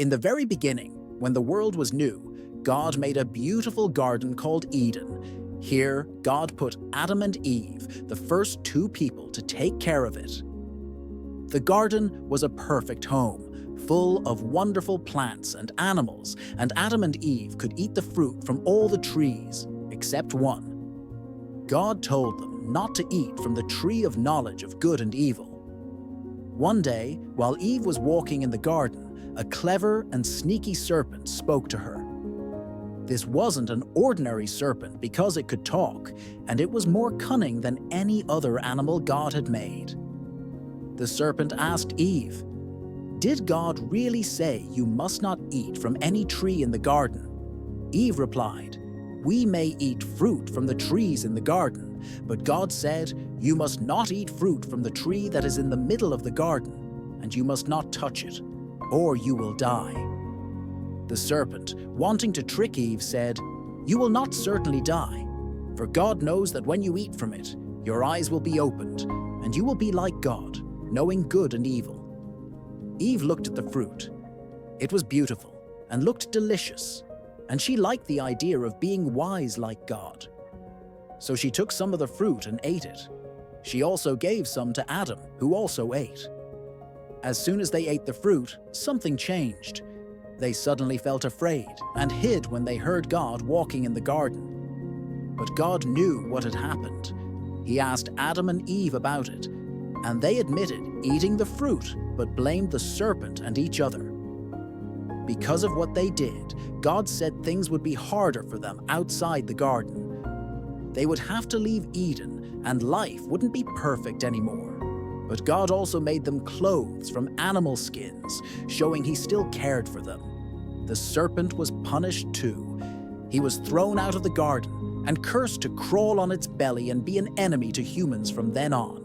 In the very beginning, when the world was new, God made a beautiful garden called Eden. Here, God put Adam and Eve, the first two people, to take care of it. The garden was a perfect home, full of wonderful plants and animals, and Adam and Eve could eat the fruit from all the trees, except one. God told them not to eat from the tree of knowledge of good and evil. One day, while Eve was walking in the garden, a clever and sneaky serpent spoke to her. This wasn't an ordinary serpent because it could talk, and it was more cunning than any other animal God had made. The serpent asked Eve, "Did God really say you must not eat from any tree in the garden?" Eve replied, "We may eat fruit from the trees in the garden, but God said, 'You must not eat fruit from the tree that is in the middle of the garden, and you must not touch it, or you will die.'" The serpent, wanting to trick Eve, said, "You will not certainly die, for God knows that when you eat from it, your eyes will be opened, and you will be like God, knowing good and evil." Eve looked at the fruit. It was beautiful and looked delicious, and she liked the idea of being wise like God. So she took some of the fruit and ate it. She also gave some to Adam, who also ate. As soon as they ate the fruit, something changed. They suddenly felt afraid and hid when they heard God walking in the garden. But God knew what had happened. He asked Adam and Eve about it, and they admitted eating the fruit but blamed the serpent and each other. Because of what they did, God said things would be harder for them outside the garden. They would have to leave Eden, and life wouldn't be perfect anymore. But God also made them clothes from animal skins, showing He still cared for them. The serpent was punished too. He was thrown out of the garden and cursed to crawl on its belly and be an enemy to humans from then on.